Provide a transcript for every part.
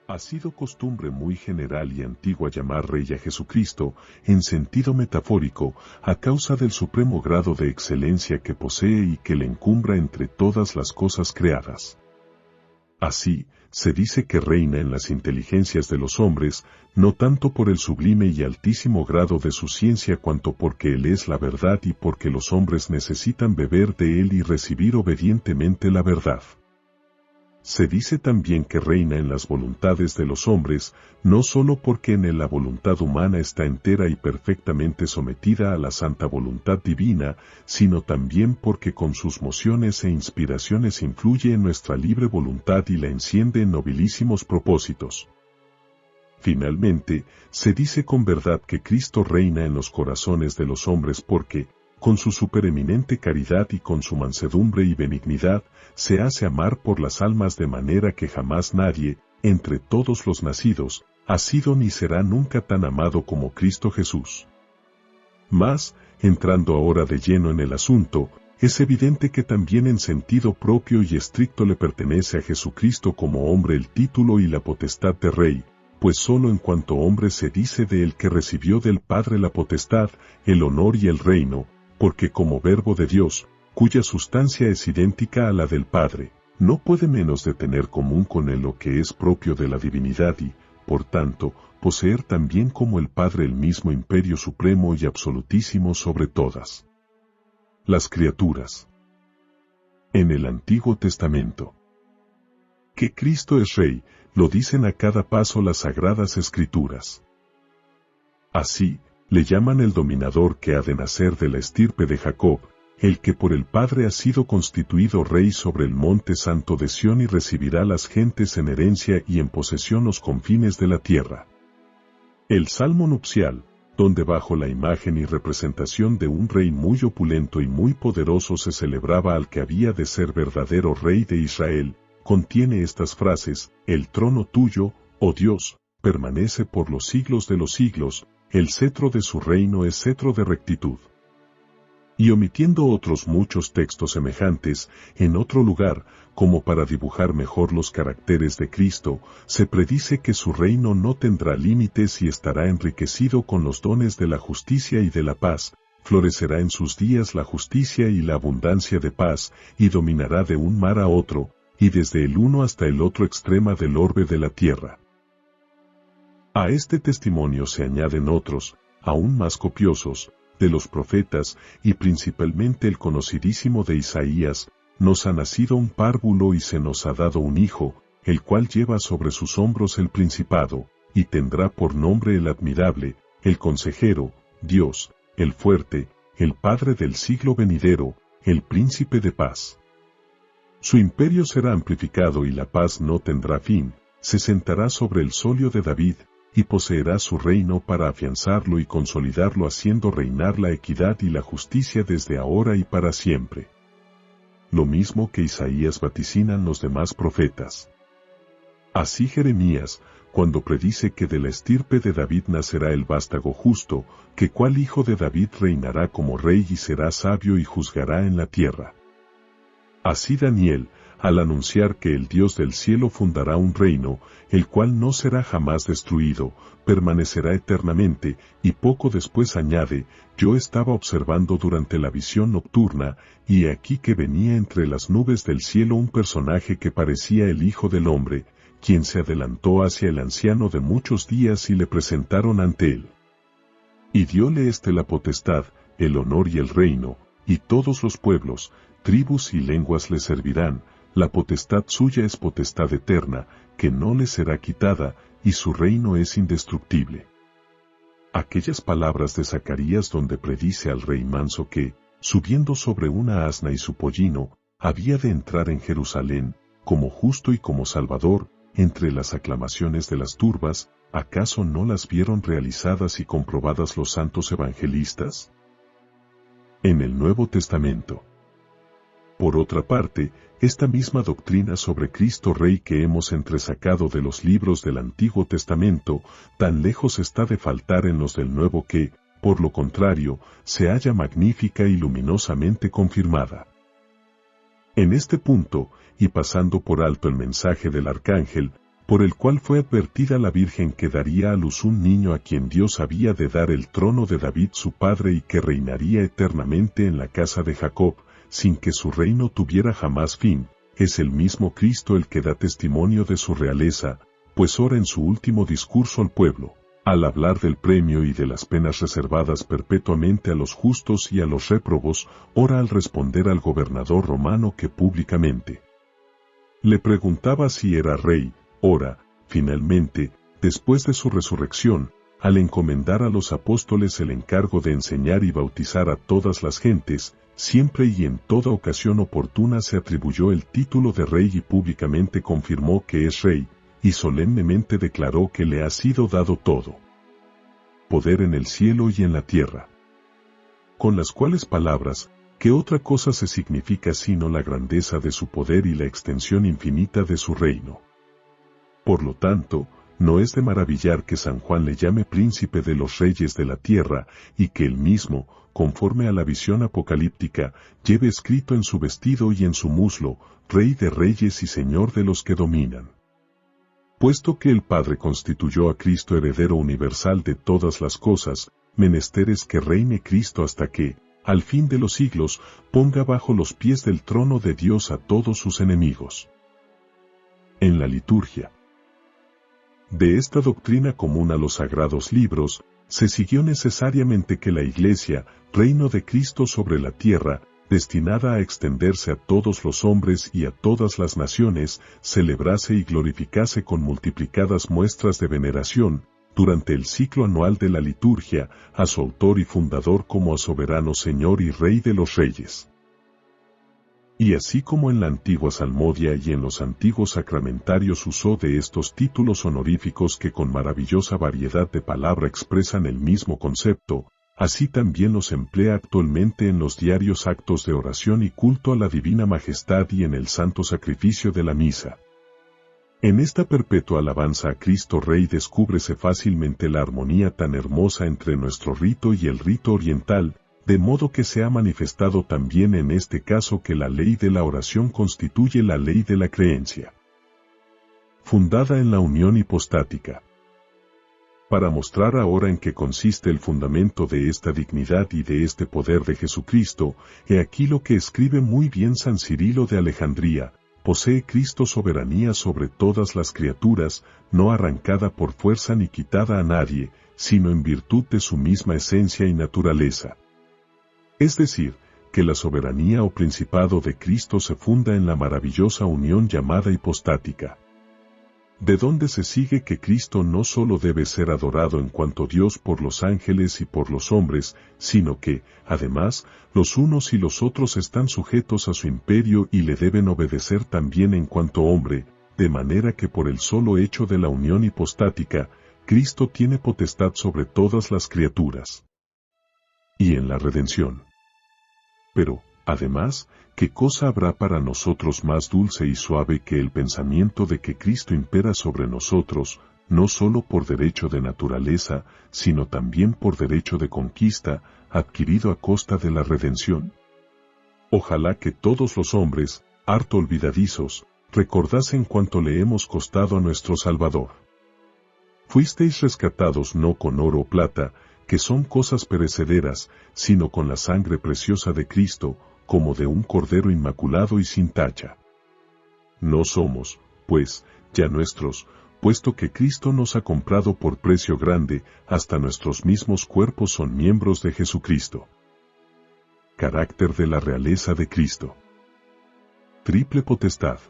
Ha sido costumbre muy general y antigua llamar Rey a Jesucristo, en sentido metafórico, a causa del supremo grado de excelencia que posee y que le encumbra entre todas las cosas creadas. Así, se dice que reina en las inteligencias de los hombres, no tanto por el sublime y altísimo grado de su ciencia cuanto porque Él es la verdad y porque los hombres necesitan beber de Él y recibir obedientemente la verdad. Se dice también que reina en las voluntades de los hombres, no sólo porque en él la voluntad humana está entera y perfectamente sometida a la santa voluntad divina, sino también porque con sus mociones e inspiraciones influye en nuestra libre voluntad y la enciende en nobilísimos propósitos. Finalmente, se dice con verdad que Cristo reina en los corazones de los hombres porque, con su supereminente caridad y con su mansedumbre y benignidad, se hace amar por las almas de manera que jamás nadie, entre todos los nacidos, ha sido ni será nunca tan amado como Cristo Jesús. Mas, entrando ahora de lleno en el asunto, es evidente que también en sentido propio y estricto le pertenece a Jesucristo como hombre el título y la potestad de Rey, pues sólo en cuanto hombre se dice de él que recibió del Padre la potestad, el honor y el reino, porque como verbo de Dios, cuya sustancia es idéntica a la del Padre, no puede menos de tener común con él lo que es propio de la divinidad y, por tanto, poseer también como el Padre el mismo imperio supremo y absolutísimo sobre todas las criaturas. En el Antiguo Testamento, que Cristo es Rey, lo dicen a cada paso las Sagradas Escrituras. Así, le llaman el dominador que ha de nacer de la estirpe de Jacob, el que por el Padre ha sido constituido Rey sobre el monte santo de Sión y recibirá las gentes en herencia y en posesión los confines de la tierra. El Salmo nupcial, donde bajo la imagen y representación de un rey muy opulento y muy poderoso se celebraba al que había de ser verdadero Rey de Israel, contiene estas frases: el trono tuyo, oh Dios, permanece por los siglos de los siglos, el cetro de su reino es cetro de rectitud. Y omitiendo otros muchos textos semejantes, en otro lugar, como para dibujar mejor los caracteres de Cristo, se predice que su reino no tendrá límites y estará enriquecido con los dones de la justicia y de la paz, florecerá en sus días la justicia y la abundancia de paz, y dominará de un mar a otro, y desde el uno hasta el otro extremo del orbe de la tierra. A este testimonio se añaden otros, aún más copiosos, de los profetas, y principalmente el conocidísimo de Isaías: nos ha nacido un párvulo y se nos ha dado un hijo, el cual lleva sobre sus hombros el principado, y tendrá por nombre el admirable, el consejero, Dios, el fuerte, el Padre del siglo venidero, el príncipe de paz. Su imperio será amplificado y la paz no tendrá fin, se sentará sobre el solio de David, y poseerá su reino para afianzarlo y consolidarlo, haciendo reinar la equidad y la justicia desde ahora y para siempre. Lo mismo que Isaías vaticinan los demás profetas. Así Jeremías, cuando predice que de la estirpe de David nacerá el vástago justo, que cual hijo de David reinará como rey y será sabio y juzgará en la tierra. Así Daniel, al anunciar que el Dios del cielo fundará un reino, el cual no será jamás destruido, permanecerá eternamente, y poco después añade: yo estaba observando durante la visión nocturna, y he aquí que venía entre las nubes del cielo un personaje que parecía el Hijo del Hombre, quien se adelantó hacia el anciano de muchos días y le presentaron ante él. Y dióle la potestad, el honor y el reino, y todos los pueblos, tribus y lenguas le servirán. La potestad suya es potestad eterna, que no le será quitada, y su reino es indestructible. Aquellas palabras de Zacarías donde predice al rey manso que, subiendo sobre una asna y su pollino, había de entrar en Jerusalén, como justo y como salvador, entre las aclamaciones de las turbas, ¿acaso no las vieron realizadas y comprobadas los santos evangelistas? En el Nuevo Testamento. Por otra parte, esta misma doctrina sobre Cristo Rey que hemos entresacado de los libros del Antiguo Testamento, tan lejos está de faltar en los del Nuevo que, por lo contrario, se halla magnífica y luminosamente confirmada. En este punto, y pasando por alto el mensaje del Arcángel, por el cual fue advertida la Virgen que daría a luz un niño a quien Dios había de dar el trono de David su padre y que reinaría eternamente en la casa de Jacob, sin que su reino tuviera jamás fin, es el mismo Cristo el que da testimonio de su realeza, pues ora en su último discurso al pueblo, al hablar del premio y de las penas reservadas perpetuamente a los justos y a los réprobos, ora al responder al gobernador romano que públicamente le preguntaba si era rey. Ora, finalmente, después de su resurrección, al encomendar a los apóstoles el encargo de enseñar y bautizar a todas las gentes, siempre y en toda ocasión oportuna se atribuyó el título de rey y públicamente confirmó que es rey, y solemnemente declaró que le ha sido dado todo poder en el cielo y en la tierra. Con las cuales palabras, ¿qué otra cosa se significa sino la grandeza de su poder y la extensión infinita de su reino? Por lo tanto, no es de maravillar que San Juan le llame príncipe de los reyes de la tierra, y que él mismo, conforme a la visión apocalíptica, lleve escrito en su vestido y en su muslo, Rey de reyes y Señor de los que dominan. Puesto que el Padre constituyó a Cristo heredero universal de todas las cosas, menester es que reine Cristo hasta que, al fin de los siglos, ponga bajo los pies del trono de Dios a todos sus enemigos. En la liturgia de esta doctrina común a los sagrados libros, se siguió necesariamente que la Iglesia, reino de Cristo sobre la tierra, destinada a extenderse a todos los hombres y a todas las naciones, celebrase y glorificase con multiplicadas muestras de veneración, durante el ciclo anual de la liturgia, a su autor y fundador como a soberano Señor y Rey de los Reyes. Y así como en la antigua salmodia y en los antiguos sacramentarios usó de estos títulos honoríficos que con maravillosa variedad de palabra expresan el mismo concepto, así también los emplea actualmente en los diarios actos de oración y culto a la Divina Majestad y en el santo sacrificio de la misa. En esta perpetua alabanza a Cristo Rey descúbrese fácilmente la armonía tan hermosa entre nuestro rito y el rito oriental, de modo que se ha manifestado también en este caso que la ley de la oración constituye la ley de la creencia, fundada en la unión hipostática. Para mostrar ahora en qué consiste el fundamento de esta dignidad y de este poder de Jesucristo, he aquí lo que escribe muy bien San Cirilo de Alejandría: posee Cristo soberanía sobre todas las criaturas, no arrancada por fuerza ni quitada a nadie, sino en virtud de su misma esencia y naturaleza. Es decir, que la soberanía o principado de Cristo se funda en la maravillosa unión llamada hipostática. De donde se sigue que Cristo no sólo debe ser adorado en cuanto Dios por los ángeles y por los hombres, sino que, además, los unos y los otros están sujetos a su imperio y le deben obedecer también en cuanto hombre, de manera que por el solo hecho de la unión hipostática, Cristo tiene potestad sobre todas las criaturas. Y en la redención. Pero, además, ¿qué cosa habrá para nosotros más dulce y suave que el pensamiento de que Cristo impera sobre nosotros, no sólo por derecho de naturaleza, sino también por derecho de conquista, adquirido a costa de la redención? Ojalá que todos los hombres, harto olvidadizos, recordasen cuánto le hemos costado a nuestro Salvador. Fuisteis rescatados no con oro o plata, que son cosas perecederas, sino con la sangre preciosa de Cristo, como de un cordero inmaculado y sin tacha. No somos, pues, ya nuestros, puesto que Cristo nos ha comprado por precio grande, hasta nuestros mismos cuerpos son miembros de Jesucristo. Carácter de la realeza de Cristo. Triple potestad.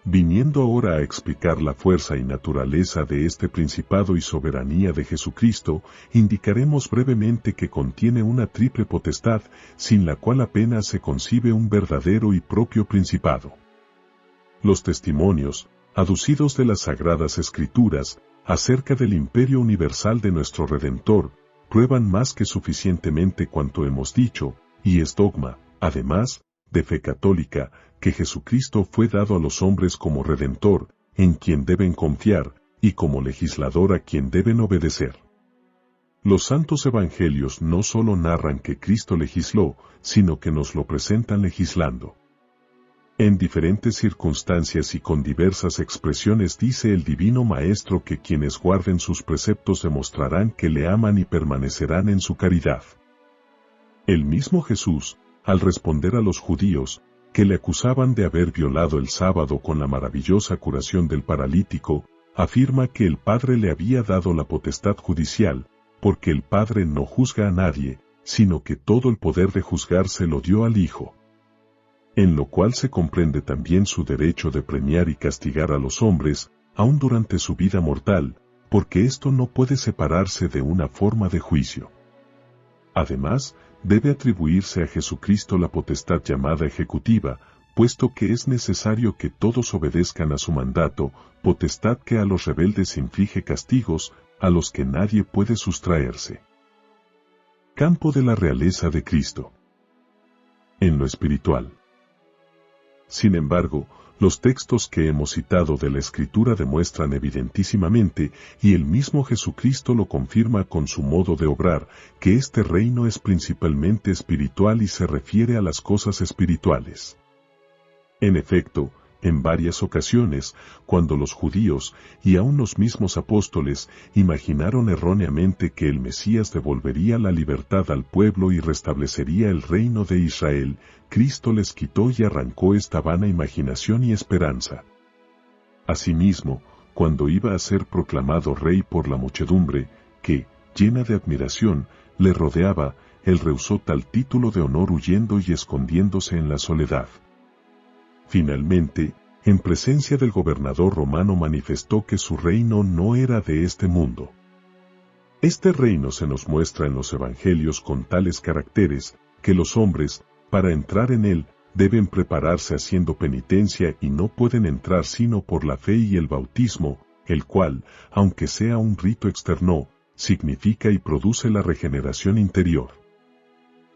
Viniendo ahora a explicar la fuerza y naturaleza de este principado y soberanía de Jesucristo, indicaremos brevemente que contiene una triple potestad, sin la cual apenas se concibe un verdadero y propio principado. Los testimonios, aducidos de las Sagradas Escrituras, acerca del imperio universal de nuestro Redentor, prueban más que suficientemente cuanto hemos dicho, y es dogma, además, de fe católica, que Jesucristo fue dado a los hombres como Redentor, en quien deben confiar, y como legislador a quien deben obedecer. Los santos evangelios no solo narran que Cristo legisló, sino que nos lo presentan legislando. En diferentes circunstancias y con diversas expresiones dice el Divino Maestro que quienes guarden sus preceptos demostrarán que le aman y permanecerán en su caridad. El mismo Jesús, al responder a los judíos, que le acusaban de haber violado el sábado con la maravillosa curación del paralítico, afirma que el Padre le había dado la potestad judicial, porque el Padre no juzga a nadie, sino que todo el poder de juzgar se lo dio al Hijo. En lo cual se comprende también su derecho de premiar y castigar a los hombres, aun durante su vida mortal, porque esto no puede separarse de una forma de juicio. Además, debe atribuirse a Jesucristo la potestad llamada ejecutiva, puesto que es necesario que todos obedezcan a su mandato, potestad que a los rebeldes inflige castigos, a los que nadie puede sustraerse. Campo de la realeza de Cristo. En lo espiritual. Sin embargo, los textos que hemos citado de la Escritura demuestran evidentísimamente, y el mismo Jesucristo lo confirma con su modo de obrar, que este reino es principalmente espiritual y se refiere a las cosas espirituales. En efecto, en varias ocasiones, cuando los judíos, y aun los mismos apóstoles, imaginaron erróneamente que el Mesías devolvería la libertad al pueblo y restablecería el reino de Israel, Cristo les quitó y arrancó esta vana imaginación y esperanza. Asimismo, cuando iba a ser proclamado rey por la muchedumbre, que, llena de admiración, le rodeaba, él rehusó tal título de honor huyendo y escondiéndose en la soledad. Finalmente, en presencia del gobernador romano manifestó que su reino no era de este mundo. Este reino se nos muestra en los evangelios con tales caracteres, que los hombres, para entrar en él, deben prepararse haciendo penitencia y no pueden entrar sino por la fe y el bautismo, el cual, aunque sea un rito externo, significa y produce la regeneración interior.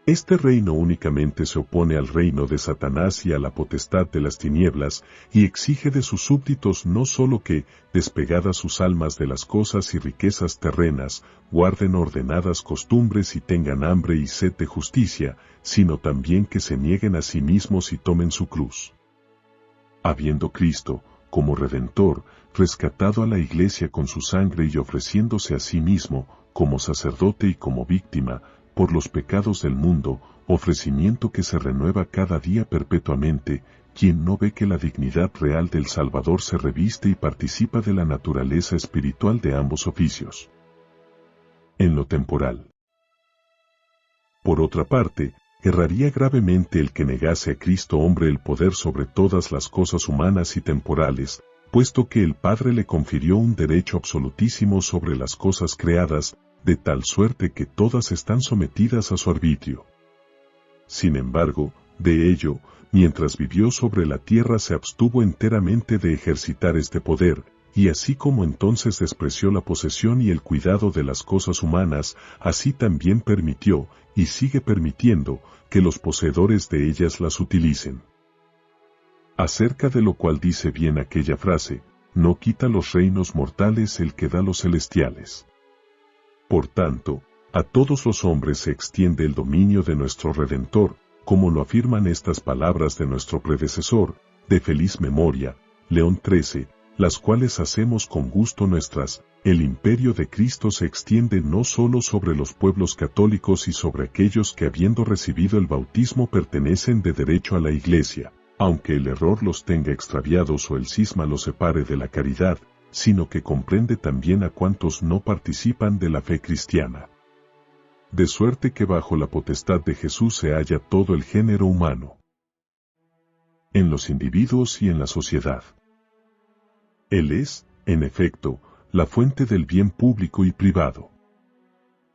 Este reino únicamente se opone al reino de Satanás y a la potestad de las tinieblas, y exige de sus súbditos no sólo que, despegadas sus almas de las cosas y riquezas terrenas, guarden ordenadas costumbres y tengan hambre y sed de justicia, sino también que se nieguen a sí mismos y tomen su cruz. Habiendo Cristo, como Redentor, rescatado a la Iglesia con su sangre y ofreciéndose a sí mismo, como sacerdote y como víctima, por los pecados del mundo, ofrecimiento que se renueva cada día perpetuamente, quien no ve que la dignidad real del Salvador se reviste y participa de la naturaleza espiritual de ambos oficios. En lo temporal. Por otra parte, erraría gravemente el que negase a Cristo hombre el poder sobre todas las cosas humanas y temporales, puesto que el Padre le confirió un derecho absolutísimo sobre las cosas creadas, de tal suerte que todas están sometidas a su arbitrio. Sin embargo, de ello, mientras vivió sobre la tierra se abstuvo enteramente de ejercitar este poder, y así como entonces despreció la posesión y el cuidado de las cosas humanas, así también permitió, y sigue permitiendo, que los poseedores de ellas las utilicen. Acerca de lo cual dice bien aquella frase, no quita los reinos mortales el que da los celestiales. Por tanto, a todos los hombres se extiende el dominio de nuestro Redentor, como lo afirman estas palabras de nuestro predecesor, de feliz memoria, León XIII, las cuales hacemos con gusto nuestras. El imperio de Cristo se extiende no sólo sobre los pueblos católicos y sobre aquellos que habiendo recibido el bautismo pertenecen de derecho a la Iglesia, aunque el error los tenga extraviados o el cisma los separe de la caridad, sino que comprende también a cuantos no participan de la fe cristiana. De suerte que bajo la potestad de Jesús se halla todo el género humano. En los individuos y en la sociedad. Él es, en efecto, la fuente del bien público y privado.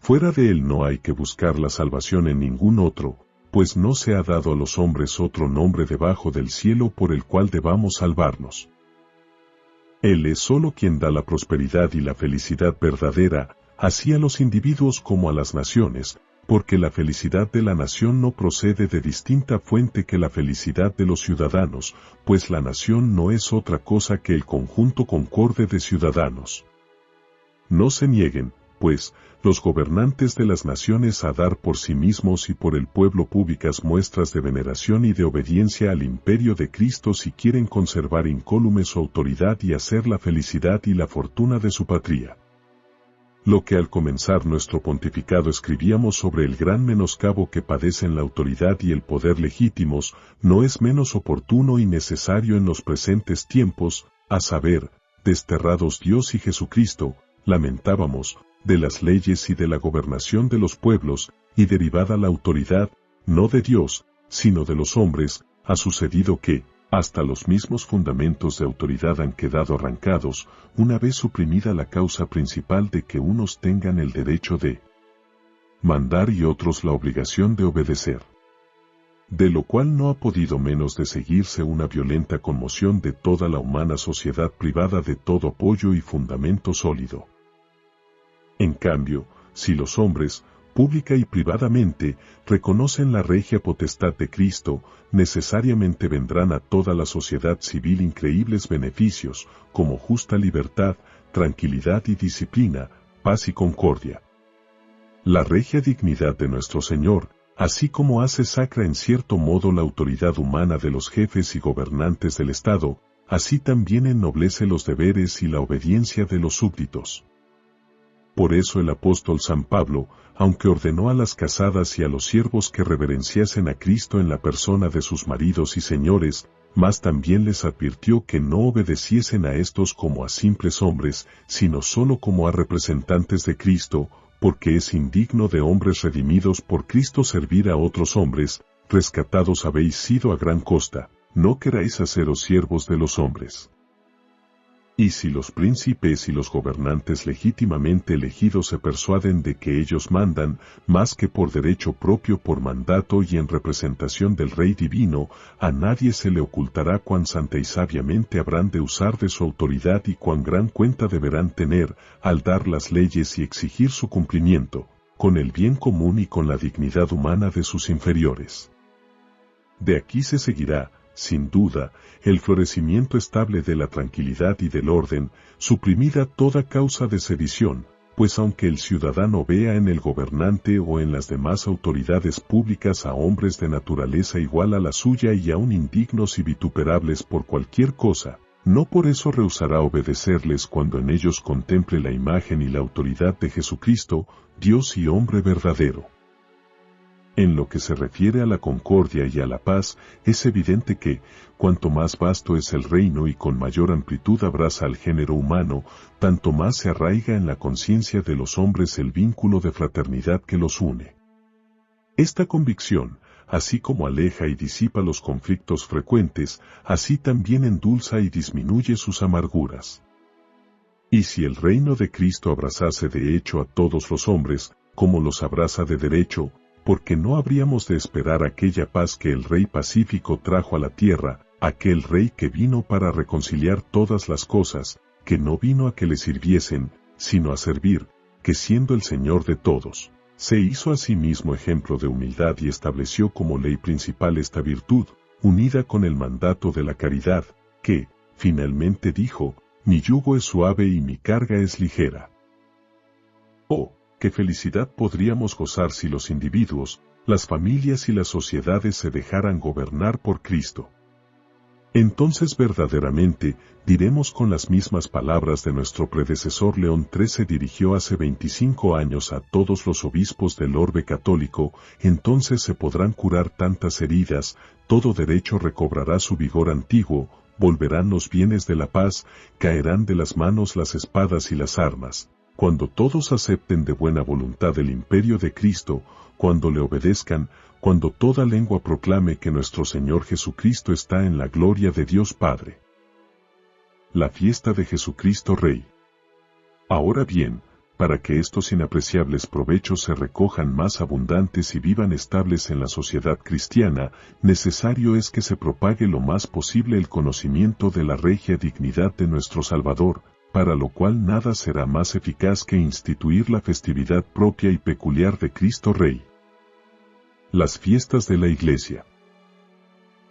Fuera de él no hay que buscar la salvación en ningún otro, pues no se ha dado a los hombres otro nombre debajo del cielo por el cual debamos salvarnos. Él es solo quien da la prosperidad y la felicidad verdadera, así a los individuos como a las naciones, porque la felicidad de la nación no procede de distinta fuente que la felicidad de los ciudadanos, pues la nación no es otra cosa que el conjunto concorde de ciudadanos. No se nieguen, pues, los gobernantes de las naciones a dar por sí mismos y por el pueblo públicas muestras de veneración y de obediencia al imperio de Cristo si quieren conservar incólume su autoridad y hacer la felicidad y la fortuna de su patria. Lo que al comenzar nuestro pontificado escribíamos sobre el gran menoscabo que padecen la autoridad y el poder legítimos, no es menos oportuno y necesario en los presentes tiempos, a saber, desterrados Dios y Jesucristo, lamentábamos, de las leyes y de la gobernación de los pueblos, y derivada la autoridad, no de Dios, sino de los hombres, ha sucedido que, hasta los mismos fundamentos de autoridad han quedado arrancados, una vez suprimida la causa principal de que unos tengan el derecho de mandar y otros la obligación de obedecer. De lo cual no ha podido menos de seguirse una violenta conmoción de toda la humana sociedad privada de todo apoyo y fundamento sólido. En cambio, si los hombres, pública y privadamente, reconocen la regia potestad de Cristo, necesariamente vendrán a toda la sociedad civil increíbles beneficios, como justa libertad, tranquilidad y disciplina, paz y concordia. La regia dignidad de nuestro Señor, así como hace sacra en cierto modo la autoridad humana de los jefes y gobernantes del Estado, así también ennoblece los deberes y la obediencia de los súbditos. Por eso el apóstol San Pablo, aunque ordenó a las casadas y a los siervos que reverenciasen a Cristo en la persona de sus maridos y señores, mas también les advirtió que no obedeciesen a estos como a simples hombres, sino sólo como a representantes de Cristo, porque es indigno de hombres redimidos por Cristo servir a otros hombres, rescatados habéis sido a gran costa, no queráis haceros siervos de los hombres. Y si los príncipes y los gobernantes legítimamente elegidos se persuaden de que ellos mandan, más que por derecho propio por mandato y en representación del Rey Divino, a nadie se le ocultará cuán santa y sabiamente habrán de usar de su autoridad y cuán gran cuenta deberán tener, al dar las leyes y exigir su cumplimiento, con el bien común y con la dignidad humana de sus inferiores. De aquí se seguirá, sin duda, el florecimiento estable de la tranquilidad y del orden, suprimida toda causa de sedición, pues aunque el ciudadano vea en el gobernante o en las demás autoridades públicas a hombres de naturaleza igual a la suya y aún indignos y vituperables por cualquier cosa, no por eso rehusará obedecerles cuando en ellos contemple la imagen y la autoridad de Jesucristo, Dios y hombre verdadero. En lo que se refiere a la concordia y a la paz, es evidente que, cuanto más vasto es el reino y con mayor amplitud abraza al género humano, tanto más se arraiga en la conciencia de los hombres el vínculo de fraternidad que los une. Esta convicción, así como aleja y disipa los conflictos frecuentes, así también endulza y disminuye sus amarguras. Y si el reino de Cristo abrazase de hecho a todos los hombres, como los abraza de derecho, porque no habríamos de esperar aquella paz que el Rey Pacífico trajo a la tierra, aquel Rey que vino para reconciliar todas las cosas, que no vino a que le sirviesen, sino a servir, que siendo el Señor de todos, se hizo a sí mismo ejemplo de humildad y estableció como ley principal esta virtud, unida con el mandato de la caridad, que, finalmente dijo, mi yugo es suave y mi carga es ligera. Oh, qué felicidad podríamos gozar si los individuos, las familias y las sociedades se dejaran gobernar por Cristo. Entonces verdaderamente, diremos con las mismas palabras de nuestro predecesor León XIII dirigió hace 25 años a todos los obispos del orbe católico, entonces se podrán curar tantas heridas, todo derecho recobrará su vigor antiguo, volverán los bienes de la paz, caerán de las manos las espadas y las armas. Cuando todos acepten de buena voluntad el imperio de Cristo, cuando le obedezcan, cuando toda lengua proclame que nuestro Señor Jesucristo está en la gloria de Dios Padre. La fiesta de Jesucristo Rey. Ahora bien, para que estos inapreciables provechos se recojan más abundantes y vivan estables en la sociedad cristiana, necesario es que se propague lo más posible el conocimiento de la regia dignidad de nuestro Salvador, para lo cual nada será más eficaz que instituir la festividad propia y peculiar de Cristo Rey. Las fiestas de la Iglesia.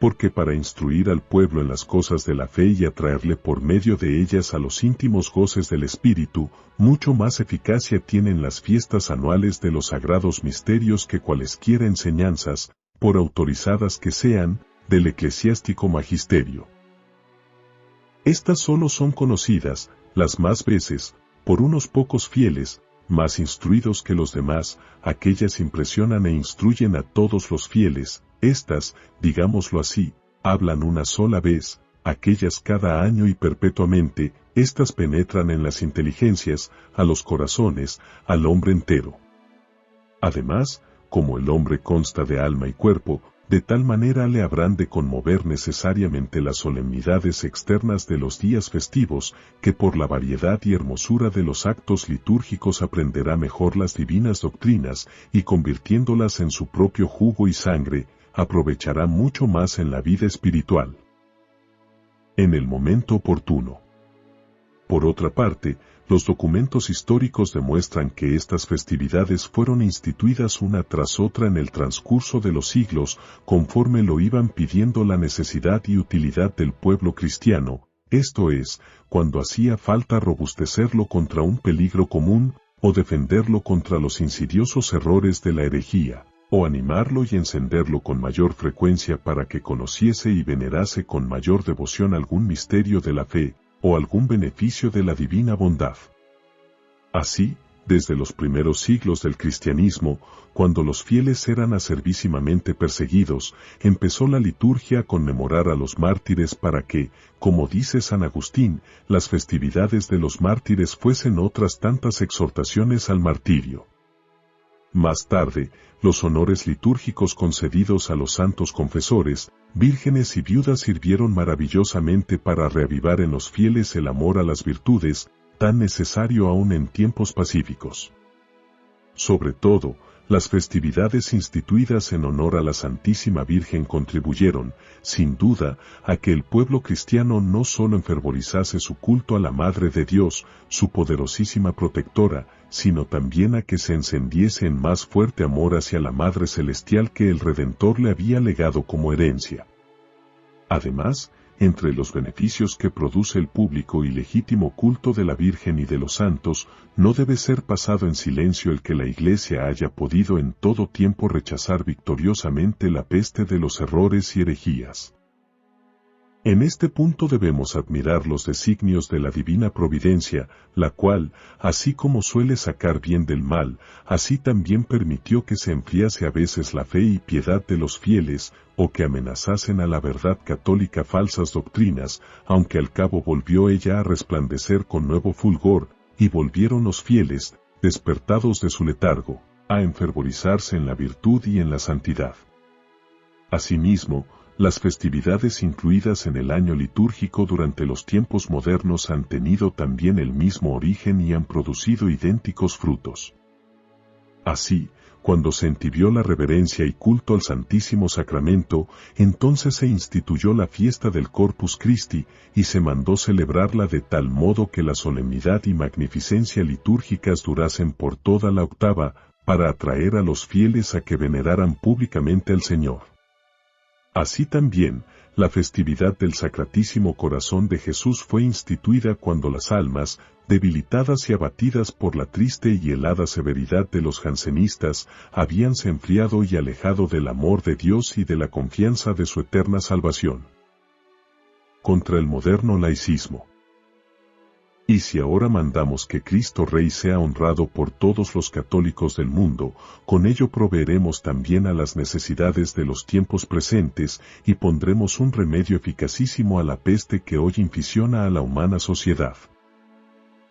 porque para instruir al pueblo en las cosas de la fe y atraerle por medio de ellas a los íntimos goces del Espíritu, mucho más eficacia tienen las fiestas anuales de los sagrados misterios que cualesquiera enseñanzas, por autorizadas que sean, del eclesiástico magisterio. Estas solo son conocidas, las más veces, por unos pocos fieles, más instruidos que los demás, aquellas impresionan e instruyen a todos los fieles, estas, digámoslo así, hablan una sola vez, aquellas cada año y perpetuamente, estas penetran en las inteligencias, a los corazones, al hombre entero. Además, como el hombre consta de alma y cuerpo, de tal manera le habrán de conmover necesariamente las solemnidades externas de los días festivos, que por la variedad y hermosura de los actos litúrgicos aprenderá mejor las divinas doctrinas, y convirtiéndolas en su propio jugo y sangre, aprovechará mucho más en la vida espiritual. En el momento oportuno. Por otra parte, los documentos históricos demuestran que estas festividades fueron instituidas una tras otra en el transcurso de los siglos, conforme lo iban pidiendo la necesidad y utilidad del pueblo cristiano, esto es, cuando hacía falta robustecerlo contra un peligro común, o defenderlo contra los insidiosos errores de la herejía, o animarlo y encenderlo con mayor frecuencia para que conociese y venerase con mayor devoción algún misterio de la fe, o algún beneficio de la divina bondad. Así, desde los primeros siglos del cristianismo, cuando los fieles eran acervísimamente perseguidos, empezó la liturgia a conmemorar a los mártires para que, como dice San Agustín, las festividades de los mártires fuesen otras tantas exhortaciones al martirio. Más tarde, los honores litúrgicos concedidos a los santos confesores, vírgenes y viudas sirvieron maravillosamente para reavivar en los fieles el amor a las virtudes, tan necesario aún en tiempos pacíficos. Sobre todo, las festividades instituidas en honor a la Santísima Virgen contribuyeron, sin duda, a que el pueblo cristiano no solo enfervorizase su culto a la Madre de Dios, su poderosísima protectora, sino también a que se encendiese en más fuerte amor hacia la Madre Celestial que el Redentor le había legado como herencia. Además, entre los beneficios que produce el público y legítimo culto de la Virgen y de los santos, no debe ser pasado en silencio el que la Iglesia haya podido en todo tiempo rechazar victoriosamente la peste de los errores y herejías. En este punto debemos admirar los designios de la divina providencia, la cual, así como suele sacar bien del mal, así también permitió que se enfriase a veces la fe y piedad de los fieles, o que amenazasen a la verdad católica falsas doctrinas, aunque al cabo volvió ella a resplandecer con nuevo fulgor, y volvieron los fieles, despertados de su letargo, a enfervorizarse en la virtud y en la santidad. Asimismo, las festividades incluidas en el año litúrgico durante los tiempos modernos han tenido también el mismo origen y han producido idénticos frutos. Así, cuando se entibió la reverencia y culto al Santísimo Sacramento, entonces se instituyó la fiesta del Corpus Christi, y se mandó celebrarla de tal modo que la solemnidad y magnificencia litúrgicas durasen por toda la octava, para atraer a los fieles a que veneraran públicamente al Señor. Así también, la festividad del Sacratísimo Corazón de Jesús fue instituida cuando las almas, debilitadas y abatidas por la triste y helada severidad de los jansenistas, habíanse enfriado y alejado del amor de Dios y de la confianza de su eterna salvación. Contra el moderno laicismo. Y si ahora mandamos que Cristo Rey sea honrado por todos los católicos del mundo, con ello proveeremos también a las necesidades de los tiempos presentes y pondremos un remedio eficacísimo a la peste que hoy inficiona a la humana sociedad.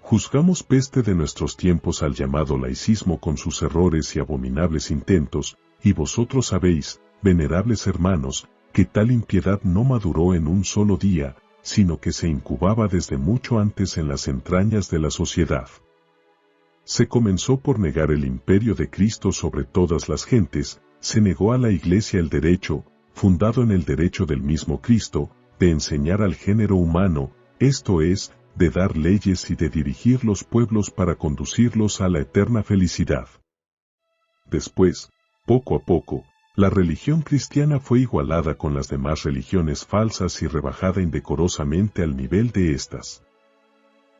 Juzgamos peste de nuestros tiempos al llamado laicismo con sus errores y abominables intentos, y vosotros sabéis, venerables hermanos, que tal impiedad no maduró en un solo día, sino que se incubaba desde mucho antes en las entrañas de la sociedad. Se comenzó por negar el imperio de Cristo sobre todas las gentes, se negó a la Iglesia el derecho, fundado en el derecho del mismo Cristo, de enseñar al género humano, esto es, de dar leyes y de dirigir los pueblos para conducirlos a la eterna felicidad. Después, poco a poco, La religión cristiana fue igualada con las demás religiones falsas y rebajada indecorosamente al nivel de estas.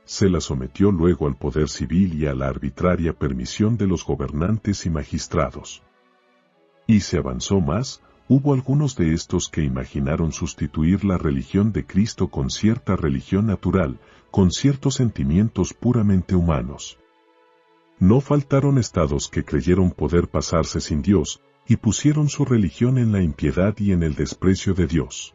Se la sometió luego al poder civil y a la arbitraria permisión de los gobernantes y magistrados. Y se avanzó más, hubo algunos de estos que imaginaron sustituir la religión de Cristo con cierta religión natural, con ciertos sentimientos puramente humanos. No faltaron estados que creyeron poder pasarse sin Dios, y pusieron su religión en la impiedad y en el desprecio de Dios.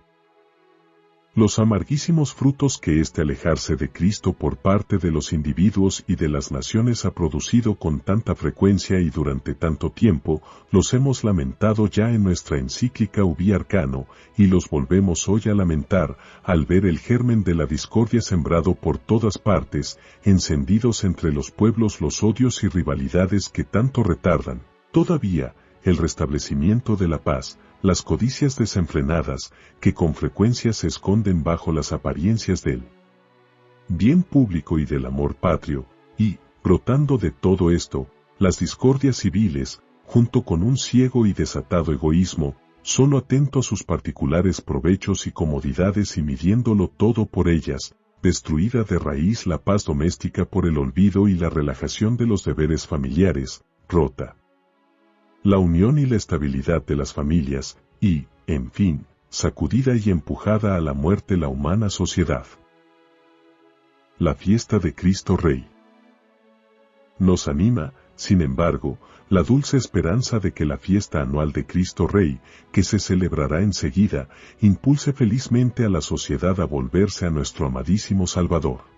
Los amarguísimos frutos que este alejarse de Cristo por parte de los individuos y de las naciones ha producido con tanta frecuencia y durante tanto tiempo, los hemos lamentado ya en nuestra encíclica Ubi Arcano, y los volvemos hoy a lamentar, al ver el germen de la discordia sembrado por todas partes, encendidos entre los pueblos los odios y rivalidades que tanto retardan, todavía, el restablecimiento de la paz, las codicias desenfrenadas, que con frecuencia se esconden bajo las apariencias del bien público y del amor patrio, y, brotando de todo esto, las discordias civiles, junto con un ciego y desatado egoísmo, solo atento a sus particulares provechos y comodidades y midiéndolo todo por ellas, destruida de raíz la paz doméstica por el olvido y la relajación de los deberes familiares, rota la unión y la estabilidad de las familias, y, en fin, sacudida y empujada a la muerte la humana sociedad. La fiesta de Cristo Rey. Nos anima, sin embargo, la dulce esperanza de que la fiesta anual de Cristo Rey, que se celebrará enseguida, impulse felizmente a la sociedad a volverse a nuestro amadísimo Salvador.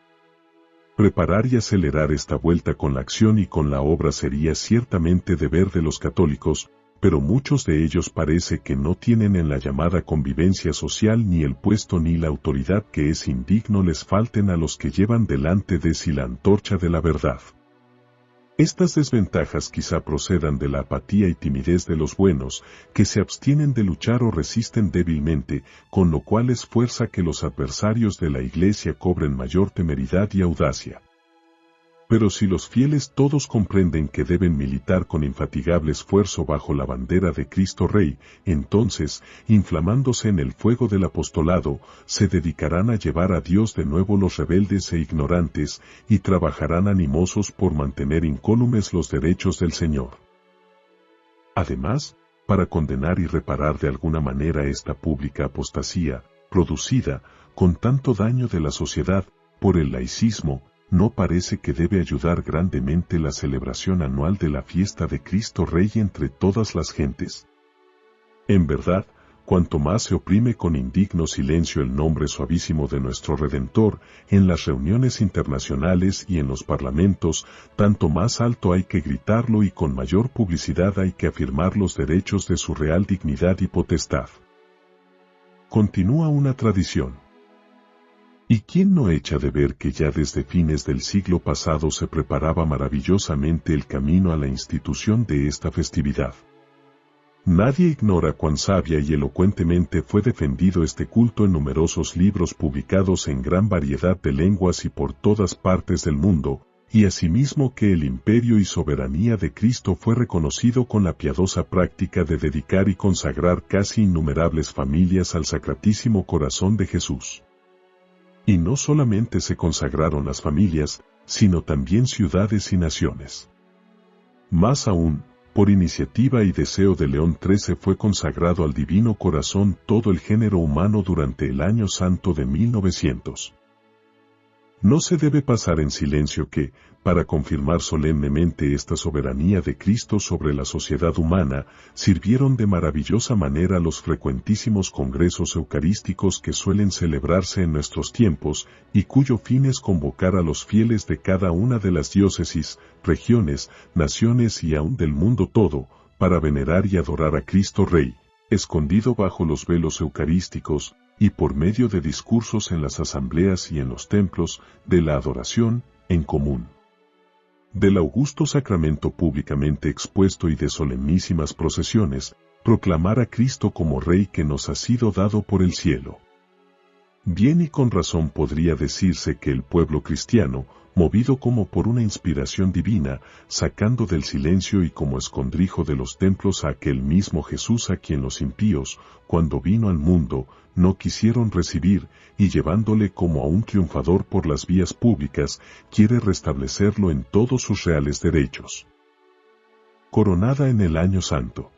Preparar y acelerar esta vuelta con la acción y con la obra sería ciertamente deber de los católicos, pero muchos de ellos parece que no tienen en la llamada convivencia social ni el puesto ni la autoridad que es indigno les falten a los que llevan delante de sí la antorcha de la verdad. Estas desventajas quizá procedan de la apatía y timidez de los buenos, que se abstienen de luchar o resisten débilmente, con lo cual es fuerza que los adversarios de la Iglesia cobren mayor temeridad y audacia. Pero si los fieles todos comprenden que deben militar con infatigable esfuerzo bajo la bandera de Cristo Rey, entonces, inflamándose en el fuego del apostolado, se dedicarán a llevar a Dios de nuevo los rebeldes e ignorantes, y trabajarán animosos por mantener incólumes los derechos del Señor. Además, para condenar y reparar de alguna manera esta pública apostasía, producida, con tanto daño de la sociedad, por el laicismo, ¿no parece que debe ayudar grandemente la celebración anual de la fiesta de Cristo Rey entre todas las gentes? En verdad, cuanto más se oprime con indigno silencio el nombre suavísimo de nuestro Redentor, en las reuniones internacionales y en los parlamentos, tanto más alto hay que gritarlo y con mayor publicidad hay que afirmar los derechos de su real dignidad y potestad. Continúa una tradición. ¿Y quién no echa de ver que ya desde fines del siglo pasado se preparaba maravillosamente el camino a la institución de esta festividad? Nadie ignora cuán sabia y elocuentemente fue defendido este culto en numerosos libros publicados en gran variedad de lenguas y por todas partes del mundo, y asimismo que el imperio y soberanía de Cristo fue reconocido con la piadosa práctica de dedicar y consagrar casi innumerables familias al Sacratísimo Corazón de Jesús. Y no solamente se consagraron las familias, sino también ciudades y naciones. Más aún, por iniciativa y deseo de León XIII fue consagrado al Divino Corazón todo el género humano durante el Año Santo de 1900. No se debe pasar en silencio que, para confirmar solemnemente esta soberanía de Cristo sobre la sociedad humana, sirvieron de maravillosa manera los frecuentísimos congresos eucarísticos que suelen celebrarse en nuestros tiempos, y cuyo fin es convocar a los fieles de cada una de las diócesis, regiones, naciones y aun del mundo todo, para venerar y adorar a Cristo Rey, escondido bajo los velos eucarísticos, y por medio de discursos en las asambleas y en los templos, de la adoración, en común, del augusto sacramento públicamente expuesto y de solemnísimas procesiones, proclamar a Cristo como Rey que nos ha sido dado por el cielo. Bien y con razón podría decirse que el pueblo cristiano, movido como por una inspiración divina, sacando del silencio y como escondrijo de los templos a aquel mismo Jesús a quien los impíos, cuando vino al mundo, no quisieron recibir, y llevándole como a un triunfador por las vías públicas, quiere restablecerlo en todos sus reales derechos. Coronada en el Año Santo.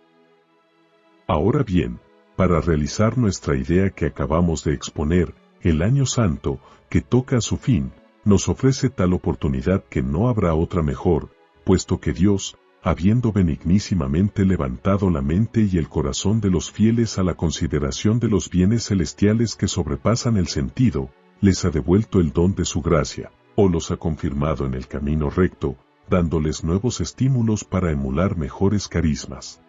Ahora bien, para realizar nuestra idea que acabamos de exponer, el Año Santo, que toca a su fin, nos ofrece tal oportunidad que no habrá otra mejor, puesto que Dios, habiendo benignísimamente levantado la mente y el corazón de los fieles a la consideración de los bienes celestiales que sobrepasan el sentido, les ha devuelto el don de su gracia, o los ha confirmado en el camino recto, dándoles nuevos estímulos para emular mejores carismas.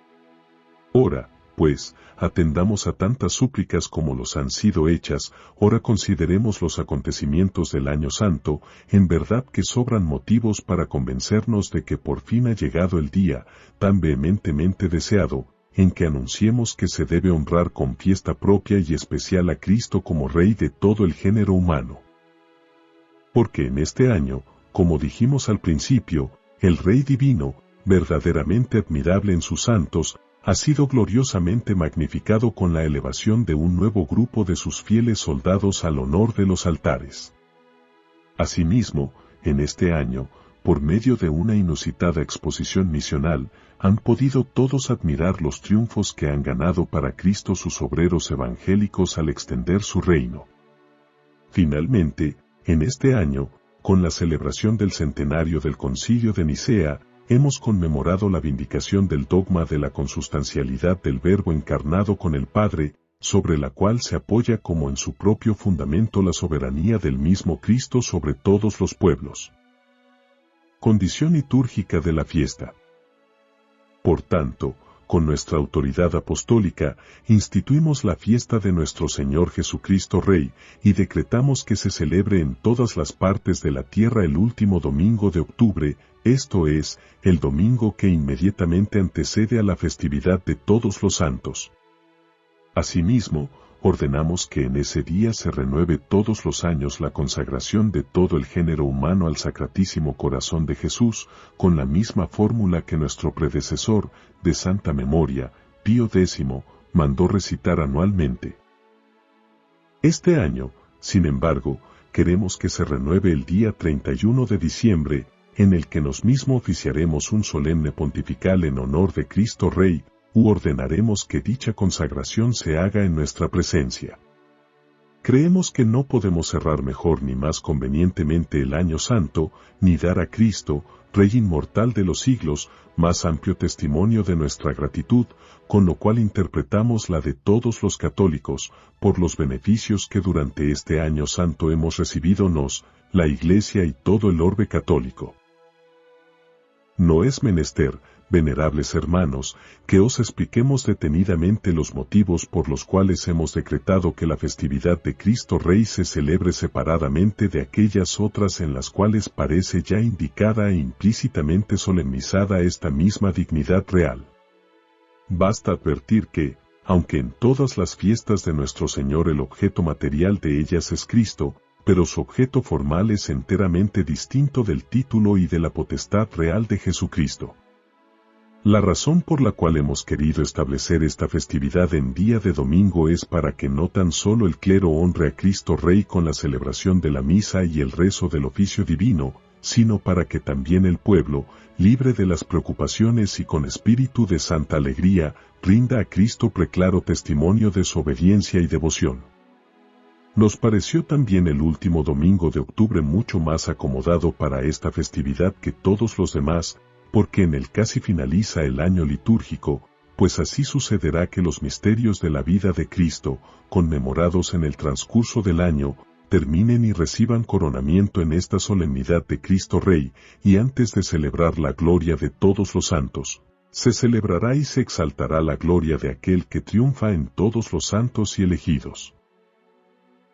Ora, pues, atendamos a tantas súplicas como los han sido hechas, ora consideremos los acontecimientos del Año Santo, en verdad que sobran motivos para convencernos de que por fin ha llegado el día, tan vehementemente deseado, en que anunciemos que se debe honrar con fiesta propia y especial a Cristo como Rey de todo el género humano. Porque en este año, como dijimos al principio, el Rey Divino, verdaderamente admirable en sus santos, ha sido gloriosamente magnificado con la elevación de un nuevo grupo de sus fieles soldados al honor de los altares. Asimismo, en este año, por medio de una inusitada exposición misional, han podido todos admirar los triunfos que han ganado para Cristo sus obreros evangélicos al extender su reino. Finalmente, en este año, con la celebración del centenario del Concilio de Nicea, hemos conmemorado la vindicación del dogma de la consustancialidad del Verbo encarnado con el Padre, sobre la cual se apoya como en su propio fundamento la soberanía del mismo Cristo sobre todos los pueblos. Condición litúrgica de la fiesta. Por tanto, con nuestra autoridad apostólica, instituimos la fiesta de nuestro Señor Jesucristo Rey, y decretamos que se celebre en todas las partes de la tierra el último domingo de octubre, esto es, el domingo que inmediatamente antecede a la festividad de Todos los Santos. Asimismo, ordenamos que en ese día se renueve todos los años la consagración de todo el género humano al Sacratísimo Corazón de Jesús, con la misma fórmula que nuestro predecesor, de santa memoria, Pío X, mandó recitar anualmente. Este año, sin embargo, queremos que se renueve el día 31 de diciembre, en el que nos mismo oficiaremos un solemne pontifical en honor de Cristo Rey, u ordenaremos que dicha consagración se haga en nuestra presencia. Creemos que no podemos cerrar mejor ni más convenientemente el Año Santo, ni dar a Cristo, Rey inmortal de los siglos, más amplio testimonio de nuestra gratitud, con lo cual interpretamos la de todos los católicos, por los beneficios que durante este Año Santo hemos recibido la Iglesia y todo el orbe católico. No es menester, venerables hermanos, que os expliquemos detenidamente los motivos por los cuales hemos decretado que la festividad de Cristo Rey se celebre separadamente de aquellas otras en las cuales parece ya indicada e implícitamente solemnizada esta misma dignidad real. Basta advertir que, aunque en todas las fiestas de nuestro Señor el objeto material de ellas es Cristo, pero su objeto formal es enteramente distinto del título y de la potestad real de Jesucristo. La razón por la cual hemos querido establecer esta festividad en día de domingo es para que no tan solo el clero honre a Cristo Rey con la celebración de la misa y el rezo del oficio divino, sino para que también el pueblo, libre de las preocupaciones y con espíritu de santa alegría, rinda a Cristo preclaro testimonio de su obediencia y devoción. Nos pareció también el último domingo de octubre mucho más acomodado para esta festividad que todos los demás, porque en él casi finaliza el año litúrgico, pues así sucederá que los misterios de la vida de Cristo, conmemorados en el transcurso del año, terminen y reciban coronamiento en esta solemnidad de Cristo Rey, y antes de celebrar la gloria de todos los santos, se celebrará y se exaltará la gloria de aquel que triunfa en todos los santos y elegidos.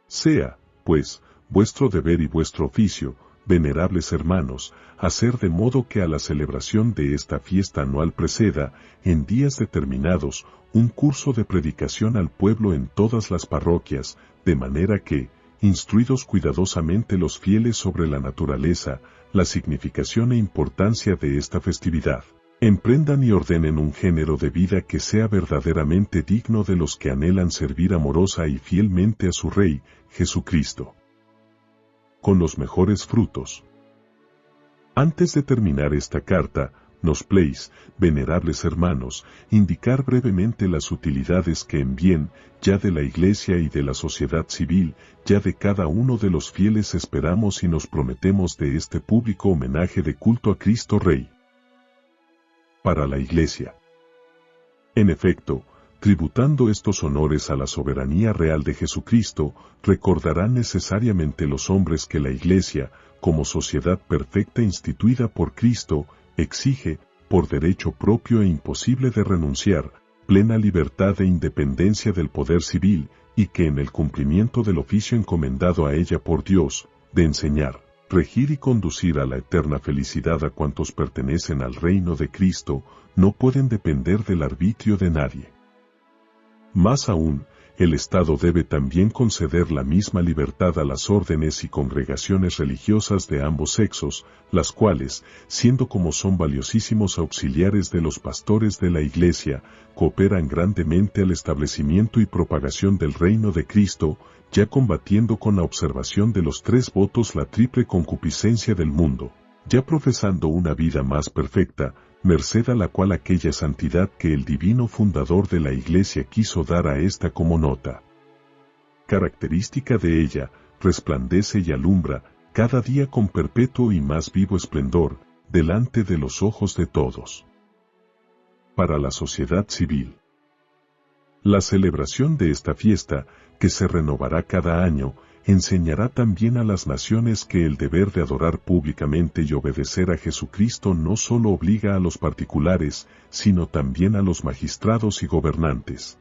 Sea, pues, vuestro deber y vuestro oficio, venerables hermanos, hacer de modo que a la celebración de esta fiesta anual preceda, en días determinados, un curso de predicación al pueblo en todas las parroquias, de manera que, instruidos cuidadosamente los fieles sobre la naturaleza, la significación e importancia de esta festividad, emprendan y ordenen un género de vida que sea verdaderamente digno de los que anhelan servir amorosa y fielmente a su Rey, Jesucristo, con los mejores frutos. Antes de terminar esta carta, nos place, venerables hermanos, indicar brevemente las utilidades que en bien, ya de la Iglesia y de la sociedad civil, ya de cada uno de los fieles esperamos y nos prometemos de este público homenaje de culto a Cristo Rey. Para la Iglesia. En efecto, tributando estos honores a la soberanía real de Jesucristo, recordarán necesariamente los hombres que la Iglesia, como sociedad perfecta instituida por Cristo, exige, por derecho propio e imposible de renunciar, plena libertad e independencia del poder civil, y que en el cumplimiento del oficio encomendado a ella por Dios, de enseñar, regir y conducir a la eterna felicidad a cuantos pertenecen al reino de Cristo, no pueden depender del arbitrio de nadie. Más aún, el Estado debe también conceder la misma libertad a las órdenes y congregaciones religiosas de ambos sexos, las cuales, siendo como son valiosísimos auxiliares de los pastores de la Iglesia, cooperan grandemente al establecimiento y propagación del reino de Cristo, ya combatiendo con la observación de los 3 votos la triple concupiscencia del mundo, ya profesando una vida más perfecta, merced a la cual aquella santidad que el divino fundador de la Iglesia quiso dar a esta como nota característica de ella, resplandece y alumbra, cada día con perpetuo y más vivo esplendor, delante de los ojos de todos. Para la sociedad civil. La celebración de esta fiesta, que se renovará cada año, enseñará también a las naciones que el deber de adorar públicamente y obedecer a Jesucristo no solo obliga a los particulares, sino también a los magistrados y gobernantes.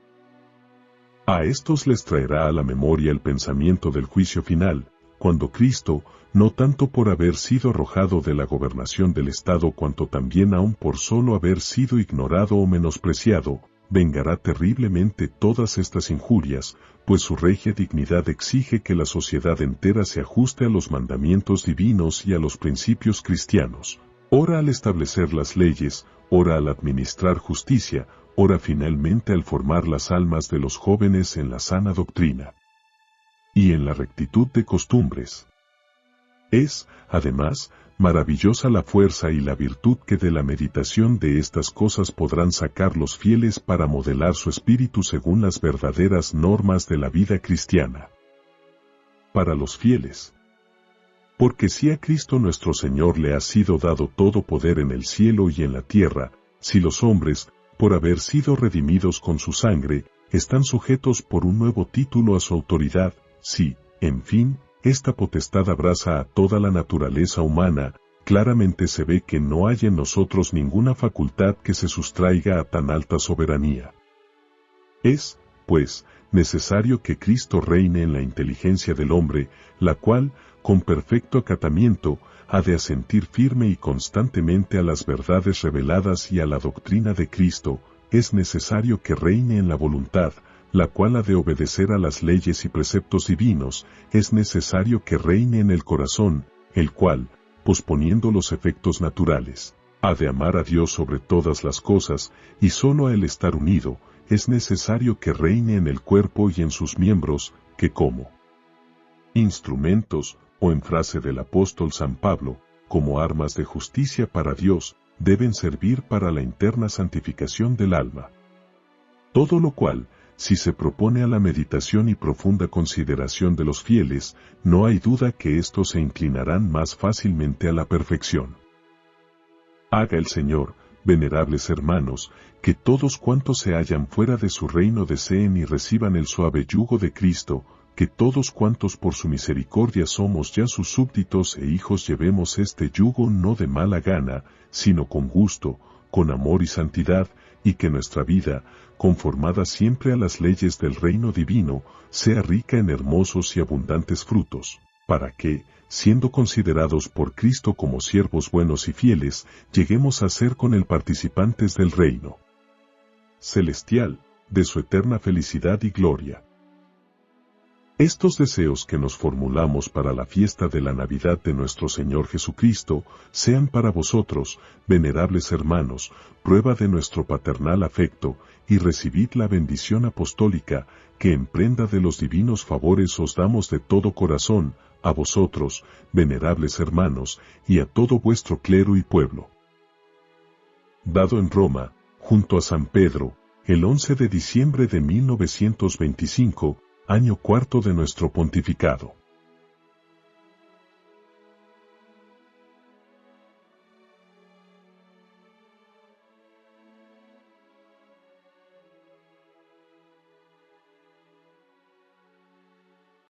A estos les traerá a la memoria el pensamiento del juicio final, cuando Cristo, no tanto por haber sido arrojado de la gobernación del Estado cuanto también aún por solo haber sido ignorado o menospreciado, vengará terriblemente todas estas injurias, pues su regia dignidad exige que la sociedad entera se ajuste a los mandamientos divinos y a los principios cristianos, ora al establecer las leyes, ora al administrar justicia, ora finalmente al formar las almas de los jóvenes en la sana doctrina y en la rectitud de costumbres. Es, además, maravillosa la fuerza y la virtud que de la meditación de estas cosas podrán sacar los fieles para modelar su espíritu según las verdaderas normas de la vida cristiana. Para los fieles. Porque si a Cristo nuestro Señor le ha sido dado todo poder en el cielo y en la tierra, si los hombres, por haber sido redimidos con su sangre, están sujetos por un nuevo título a su autoridad, si, en fin, esta potestad abraza a toda la naturaleza humana, claramente se ve que no hay en nosotros ninguna facultad que se sustraiga a tan alta soberanía. Es, pues, necesario que Cristo reine en la inteligencia del hombre, la cual, con perfecto acatamiento, ha de asentir firme y constantemente a las verdades reveladas y a la doctrina de Cristo. Es necesario que reine en la voluntad, la cual ha de obedecer a las leyes y preceptos divinos. Es necesario que reine en el corazón, el cual, posponiendo los efectos naturales, ha de amar a Dios sobre todas las cosas, y sólo a Él estar unido. Es necesario que reine en el cuerpo y en sus miembros, que como instrumentos, o en frase del apóstol San Pablo, como armas de justicia para Dios, deben servir para la interna santificación del alma. Todo lo cual, si se propone a la meditación y profunda consideración de los fieles, no hay duda que éstos se inclinarán más fácilmente a la perfección. Haga el Señor, venerables hermanos, que todos cuantos se hallan fuera de su reino deseen y reciban el suave yugo de Cristo, que todos cuantos por su misericordia somos ya sus súbditos e hijos llevemos este yugo no de mala gana, sino con gusto, con amor y santidad, y que nuestra vida, conformada siempre a las leyes del reino divino, sea rica en hermosos y abundantes frutos, para que, siendo considerados por Cristo como siervos buenos y fieles, lleguemos a ser con Él participantes del reino celestial, de su eterna felicidad y gloria. Estos deseos que nos formulamos para la fiesta de la Navidad de nuestro Señor Jesucristo, sean para vosotros, venerables hermanos, prueba de nuestro paternal afecto, y recibid la bendición apostólica, que en prenda de los divinos favores os damos de todo corazón, a vosotros, venerables hermanos, y a todo vuestro clero y pueblo. Dado en Roma, junto a San Pedro, el 11 de diciembre de 1925, año cuarto de nuestro pontificado.